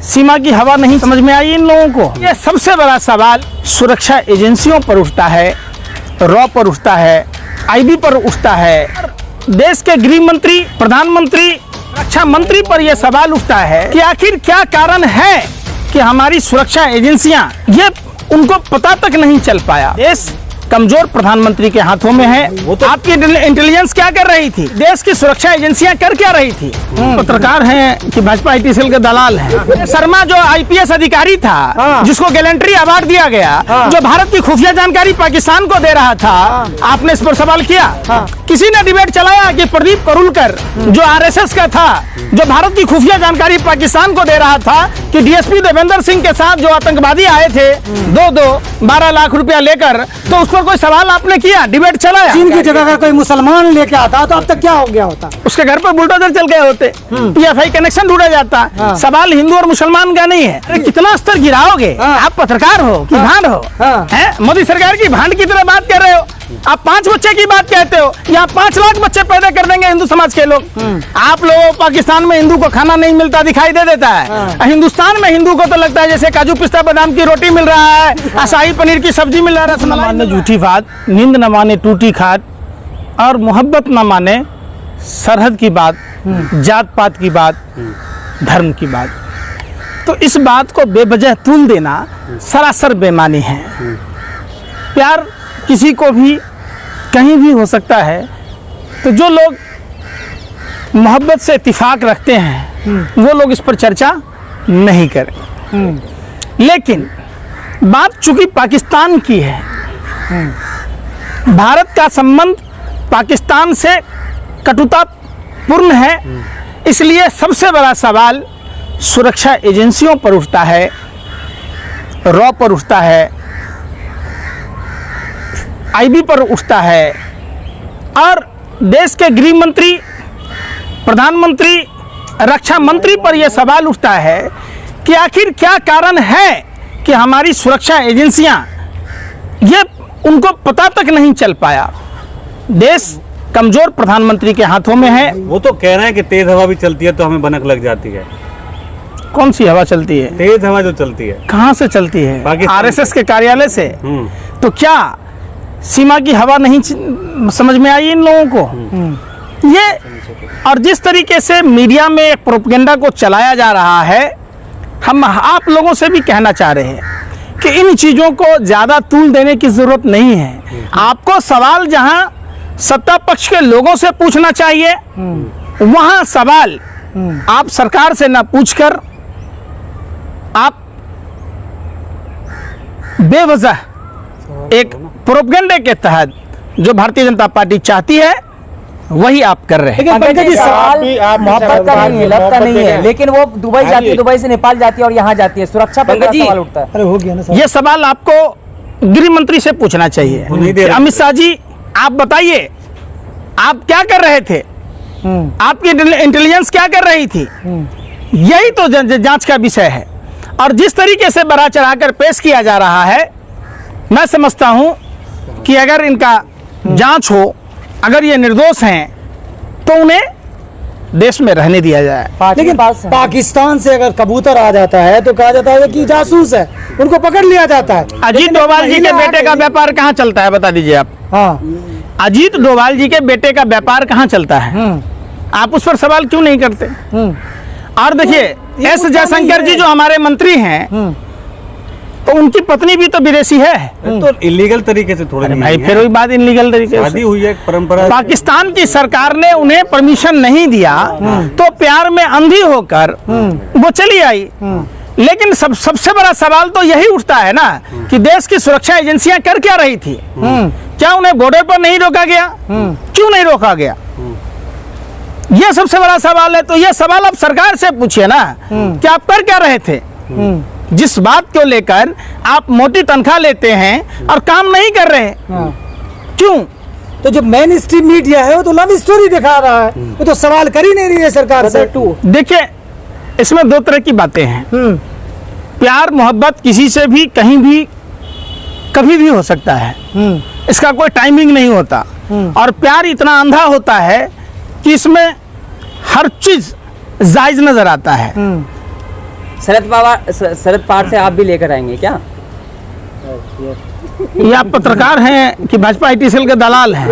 सीमा की हवा नहीं समझ में आई इन लोगों को। ये सबसे बड़ा सवाल सुरक्षा एजेंसियों पर उठता है, रॉ पर उठता है, आईबी पर उठता है, देश के गृह मंत्री, प्रधानमंत्री, रक्षा मंत्री पर यह सवाल उठता है कि आखिर क्या कारण है कि हमारी सुरक्षा एजेंसियां ये उनको पता तक नहीं चल पाया। देश कमजोर प्रधानमंत्री के हाथों में है। वो तो आपकी इंटेलिजेंस क्या कर रही थी, देश की सुरक्षा एजेंसियां कर क्या रही थी। पत्रकार हैं कि भाजपा IT सेल के दलाल हैं। शर्मा जो IPS अधिकारी था, जिसको गैलेंट्री अवार्ड दिया गया, जो भारत की खुफिया जानकारी पाकिस्तान को दे रहा था, आपने इस पर सवाल किया? किसी ने डिबेट चलाया कि प्रदीप करुलकर जो RSS का था, जो भारत की खुफिया जानकारी पाकिस्तान को दे रहा था कि DSP देवेंद्र सिंह के साथ जो आतंकवादी आए थे 12 लाख रुपया लेकर, तो उस पर कोई सवाल आपने किया? डिबेट चलाया? चीन की जगह का कोई मुसलमान लेके आता तो अब तक क्या हो गया होता? उसके घर पर बुलडोजर चल गए होते, PFI कनेक्शन ढूंढा जाता। सवाल हिंदू और मुसलमान का नहीं है। अरे कितना स्तर गिराओगे? आप पत्रकार हो कि भांड हो? मोदी सरकार की भांड की तरह बात कर रहे हो। आप 5 बच्चे की बात कहते हो, यहाँ 5 लाख बच्चे पैदा कर देंगे हिंदू समाज के लोग। आप लोगों पाकिस्तान में हिंदू को खाना नहीं मिलता दिखाई दे देता है, हिंदुस्तान में हिंदू को तो लगता है जैसे काजू पिस्ता बादाम की रोटी मिल रहा है, शाही पनीर की सब्जी मिल रहा है। रसमलाई न झूठी बात, नींद न माने टूटी खाट, और मोहब्बत न माने सरहद की बात, जात पात की बात, धर्म की बात। तो इस बात को बेवजह तूल देना सरासर बेईमानी है। प्यार किसी को भी कहीं भी हो सकता है, तो जो लोग मोहब्बत से इत्तेफाक रखते हैं वो लोग इस पर चर्चा नहीं करें। लेकिन बात चूंकि पाकिस्तान की है, भारत का संबंध पाकिस्तान से कटुतापूर्ण है, इसलिए सबसे बड़ा सवाल सुरक्षा एजेंसियों पर उठता है, रॉ पर उठता है, IB पर उठता है, और देश के गृह मंत्री, प्रधानमंत्री, रक्षा मंत्री पर यह सवाल उठता है कि आखिर क्या कारण है कि हमारी सुरक्षा एजेंसियां ये उनको पता तक नहीं चल पाया। देश कमजोर प्रधानमंत्री के हाथों में है। वो तो कह रहे हैं कि तेज हवा भी चलती है तो हमें भनक लग जाती है। कौन सी हवा चलती है? तेज हवा जो चलती है। कहाँ से चलती है? RSS के कार्यालय से। तो क्या सीमा की हवा नहीं समझ में आई इन लोगों को? ये और जिस तरीके से मीडिया में प्रोपेगेंडा को चलाया जा रहा है, हम आप लोगों से भी कहना चाह रहे हैं कि इन चीज़ों को ज़्यादा तूल देने की ज़रूरत नहीं है। आपको सवाल जहां सत्ता पक्ष के लोगों से पूछना चाहिए, वहां सवाल आप सरकार से ना पूछकर आप बेवजह एक प्रोपेगेंडे के तहत जो भारतीय जनता पार्टी चाहती है वही आप कर रहे हैं। सवाल मोहब्बत का नहीं है, लव का नहीं है, लेकिन वो दुबई जाती है, दुबई से नेपाल जाती है और यहाँ जाती है, सुरक्षा पर सवाल उठता है। अरे हो गया ना, ये सवाल आपको गृह मंत्री से पूछना चाहिए। अमित शाह जी, आप बताइए आप क्या कर रहे थे, आपकी इंटेलिजेंस क्या कर रही थी? यही तो जांच का विषय है। और जिस तरीके से बढ़ा चढ़ाकर पेश किया जा रहा है, मैं समझता हूं कि अगर इनका जांच हो, अगर ये निर्दोष हैं तो उन्हें देश में रहने दिया जाए। लेकिन पाकिस्तान से अगर कबूतर आ जाता है तो कहा जाता है कि जासूस है, उनको पकड़ लिया जाता है। अजीत डोभाल जी के बेटे का व्यापार कहाँ चलता है, बता दीजिए आप। अजीत डोभाल जी के बेटे का व्यापार कहाँ चलता है? आप उस पर सवाल क्यों नहीं करते? और देखिए S जयशंकर जी जो हमारे मंत्री हैं, तो उनकी पत्नी भी तो विदेशी है। तो इलीगल तरीके से थोड़ी भाई फिर वही बात, इलीगल तरीके से शादी हुई है, परंपरा। पाकिस्तान की सरकार ने उन्हें परमिशन नहीं दिया तो प्यार में अंधी होकर वो चली आई। लेकिन सबसे बड़ा सवाल तो यही उठता है ना कि देश की सुरक्षा एजेंसियां कर क्या रही थी? क्या उन्हें बॉर्डर पर नहीं रोका गया? क्यों नहीं रोका गया? यह सबसे बड़ा सवाल है। तो यह सवाल आप सरकार से पूछिए ना कि आप कर क्या रहे थे? जिस बात को लेकर आप मोटी तनख्वाह लेते हैं और काम नहीं कर रहे, क्यों? तो जो मेन स्ट्रीम मीडिया है वो तो लव स्टोरी दिखा रहा है, वो तो सवाल कर ही नहीं रही है सरकार से। देखिए, इसमें 2 तरह की बातें हैं। प्यार मोहब्बत किसी से भी कहीं भी कभी भी हो सकता है, इसका कोई टाइमिंग नहीं होता। और प्यार इतना अंधा होता है कि इसमें हर चीज जायज नजर आता है। शरद पवार से आप भी लेकर आएंगे क्या? ये आप पत्रकार हैं कि भाजपा आईटी सेल के दलाल हैं?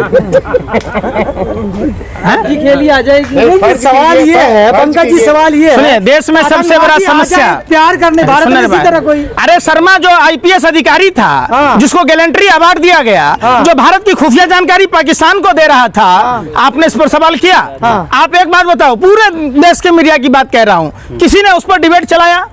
खेली आ जाएगी। सवाल ये है पंकज जी, सवाल ये सुनिए, है देश में सबसे बड़ा समस्या प्यार करने भारत में इसी तरह कोई। अरे शर्मा जो आईपीएस अधिकारी था, जिसको गैलेंट्री अवार्ड दिया गया, जो भारत की खुफिया जानकारी पाकिस्तान को दे रहा था, आपने इस पर सवाल किया? आप एक बात बताओ, पूरे देश के मीडिया की बात कह रहा हूँ, किसी ने उस पर डिबेट चलाया?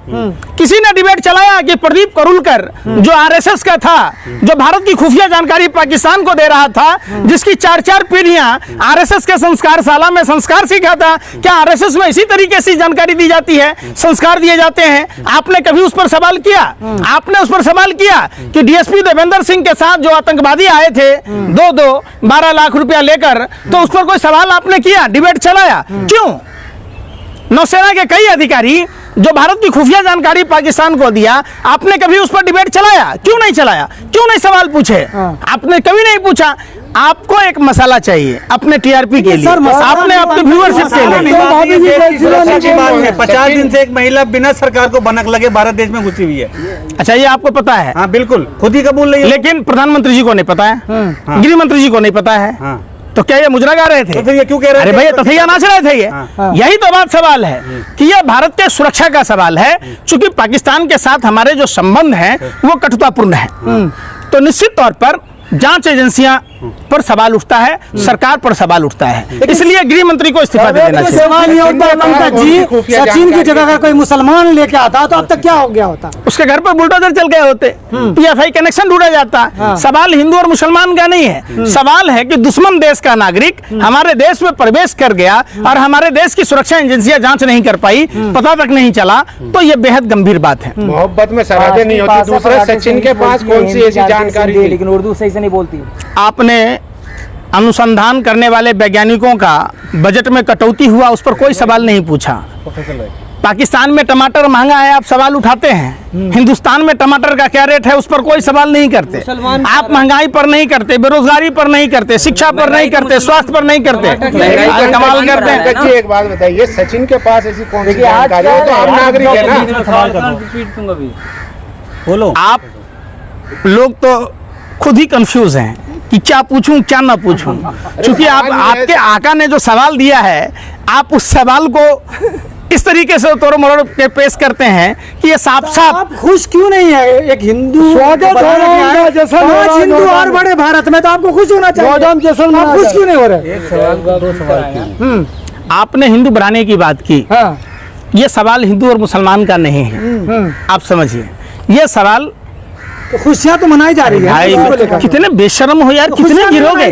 किसी ने डिबेट चलाया कि प्रदीप करुलकर जो आरएसएस का था, जो भारत की खुफिया जानकारी पाकिस्तान को दे रहा था, जिसकी 4-4 पीढ़ियां आरएसएस के संस्कारशाला में संस्कार सीखा था, क्या आरएसएस में इसी तरीके से जानकारी दी जाती है, संस्कार दिए जाते हैं? आपने कभी उस पर सवाल किया? आपने उस पर सवाल किया कि डीएसपी देवेंद्र सिंह के साथ जो आतंकवादी आए थे 12 लाख रुपया लेकर, तो उस पर कोई सवाल आपने किया, डिबेट चलाया? क्यों? नौसेना के कई अधिकारी जो भारत की खुफिया जानकारी पाकिस्तान को दिया, आपने कभी उस पर डिबेट चलाया? क्यों नहीं चलाया? क्यों नहीं सवाल पूछे? आपने कभी नहीं पूछा। आपको एक मसाला चाहिए अपने टीआरपी के लिए, आपने अपने व्यूअरशिप के लिए। 50 दिन से एक महिला बिना सरकार को बनक लगे भारत देश में घुसी हुई है। अच्छा, ये आपको पता है? हाँ बिल्कुल, खुद ही कबूल नहीं है। लेकिन प्रधानमंत्री जी को नहीं पता है, गृह मंत्री जी को नहीं पता है, तो क्या ये मुजरा गा रहे थे? तो फिर ये क्यों कह रहे अरे थे? भैया तथैया नाच रहे थे ये। यही तो बात सवाल है कि ये भारत के सुरक्षा का सवाल है, चूंकि पाकिस्तान के साथ हमारे जो संबंध हैं वो कटुतापूर्ण है, तो निश्चित तौर पर जांच एजेंसियां पर सवाल उठता है, सरकार पर सवाल उठता है, इसलिए गृह मंत्री को इस्तीफा दे देना चाहिए। सवाल ये होता है पंकज जी, सचिन की जगह अगर कोई मुसलमान लेके आता तो अब तक क्या हो गया होता? उसके घर पर बुलडोजर चल गए होते, पीएफआई कनेक्शन ढूंढा जाता। सवाल हिंदू और मुसलमान का नहीं है, सवाल है कि दुश्मन देश का नागरिक हमारे देश में प्रवेश कर गया और हमारे देश की सुरक्षा एजेंसियां जांच नहीं कर पाई, पता तक नहीं चला, तो ये बेहद गंभीर बात है। मोहब्बत में सरहदें नहीं होती। दूसरा, सचिन के पास कौन सी ऐसी जानकारी थी? लेकिन उर्दू सही से नहीं बोलती। आपने अनुसंधान करने वाले वैज्ञानिकों का बजट में कटौती हुआ, उस पर कोई सवाल नहीं पूछा। पाकिस्तान में टमाटर महंगा है, आप सवाल उठाते हैं। हिंदुस्तान में टमाटर का क्या रेट है, उस पर कोई सवाल नहीं करते। आप महंगाई पर नहीं करते, बेरोजगारी पर नहीं करते, शिक्षा पर नहीं करते, स्वास्थ्य पर नहीं करते, कमाल करते हैं। एक बात बताइए, सचिन के पास ऐसी कौन सी जानकारी है? तो आम नागरिक है ना। बोलो। आप लोग तो खुद ही कंफ्यूज हैं कि क्या पूछूं क्या ना पूछूं, क्योंकि आप आपके आका ने जो सवाल दिया है, आप उस सवाल को इस तरीके से तोड़ मरोड़ के पेश करते हैं कि ये साफ साफ। आप खुश क्यों नहीं है? एक हिंदू स्वागत पांच हिंदू और बड़े भारत में, तो आपको खुश होना चाहिए। आप खुश क्यों नहीं हो रहे? आपने हिंदू बनाने की बात की, ये सवाल हिंदू और मुसलमान का नहीं है, आप समझिए। ये सवाल खुशियां तो मनाई जा रही है। भाई कितने बेशर्म हो यार, कितने गिरोगे?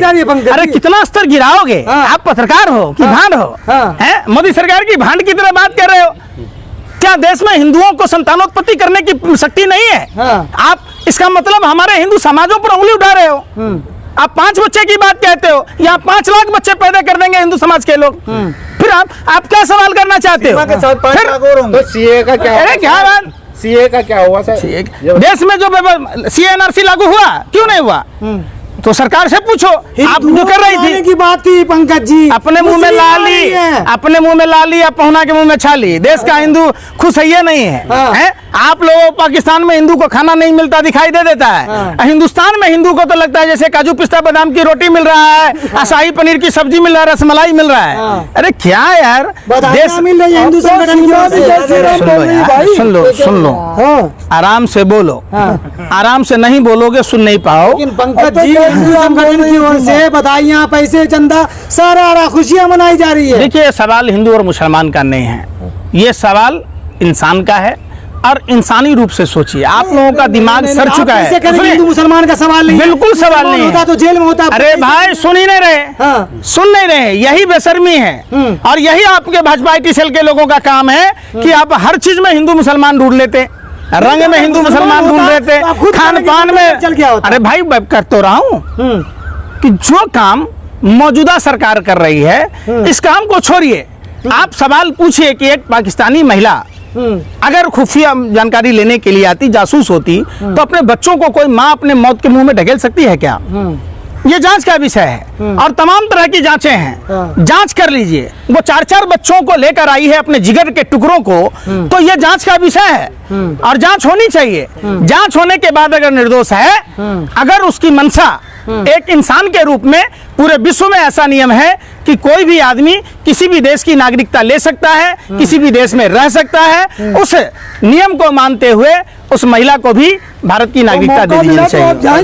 अरे कितना स्तर गिराओगे? आप पत्रकार हो कि भांड हो? हैं? मोदी सरकार की भांड की तरह बात कर रहे हो। क्या देश में हिंदुओं को संतानोत्पत्ति करने की शक्ति नहीं है? आप इसका मतलब हमारे हिंदू समाजों पर उंगली उठा रहे हो। आप 5 बच्चे की बात कहते हो, यहाँ 5 लाख बच्चे पैदा कर देंगे हिंदू समाज के लोग। फिर आप क्या सवाल करना चाहते हो? तो सीए का क्या? अरे क्या बात, सीए का क्या हुआ सर? देश में जो सीएनआरसी लागू हुआ, क्यों नहीं हुआ? तो सरकार से पूछो। आप जो कर रही थी की बात थी पंकज जी, अपने मुंह में लाली, अपने मुंह में लाली, आप पहुना के मुंह में छाली। देश का हिंदू खुश है ये नहीं है, हैं? आप लोगों पाकिस्तान में हिंदू को खाना नहीं मिलता दिखाई दे देता है, हिंदुस्तान में हिंदू को तो लगता है जैसे काजू पिस्ता बादाम की रोटी मिल रहा है, शाही पनीर की सब्जी मिल रहा है, रसमलाई मिल रहा है। अरे क्या यार, देश मिल रही है हिंदू संगठन की। सुन लो, आराम से बोलो, आराम से नहीं बोलोगे सुन नहीं पाओ। पंकज जी, हिंदू संगठन की ओर से बधाइयां, पैसे, चंदा, सारा खुशियां मनाई जा रही है। देखिए, सवाल हिंदू और मुसलमान का नहीं है, ये सवाल इंसान का है, और इंसानी रूप से सोचिए। आप लोगों का दिमाग सड़ चुका है। हिंदू मुसलमान का सवाल नहीं, बिल्कुल सवाल नहीं होता तो जेल में होता। अरे भाई सुन ही नहीं रहे, सुन नहीं रहे, यही बेशर्मी है। और यही आपके भाजपा आईटी सेल के लोगों का काम है कि आप हर चीज में हिंदू मुसलमान ढूंढ लेते, रंग में हिंदू मुसलमान ढूंढ लेते, खान पान में चल गया होता। अरे भाई मैं कर तो रहा हूँ कि जो काम मौजूदा सरकार कर रही है, इस काम को छोड़िए। आप सवाल पूछिए कि एक पाकिस्तानी महिला अगर खुफिया जानकारी लेने के लिए आती, जासूस होती, तो अपने बच्चों को कोई माँ अपने मौत के मुंह में ढकेल सकती है क्या? ये जांच का विषय है और तमाम तरह की जांचें हैं। जांच कर लीजिए। वो 4-4 बच्चों को लेकर आई है, अपने जिगर के टुकड़ों को, तो ये जांच का विषय है और जांच होनी चाहिए। जांच होने के बाद अगर निर्दोष है, अगर उसकी मंशा एक इंसान के रूप में, पूरे विश्व में ऐसा नियम है कि कोई भी आदमी किसी भी देश की नागरिकता ले सकता है, किसी भी देश में रह सकता है, उस नियम को मानते हुए उस महिला को भी भारत की नागरिकता दे दी जानी चाहिए।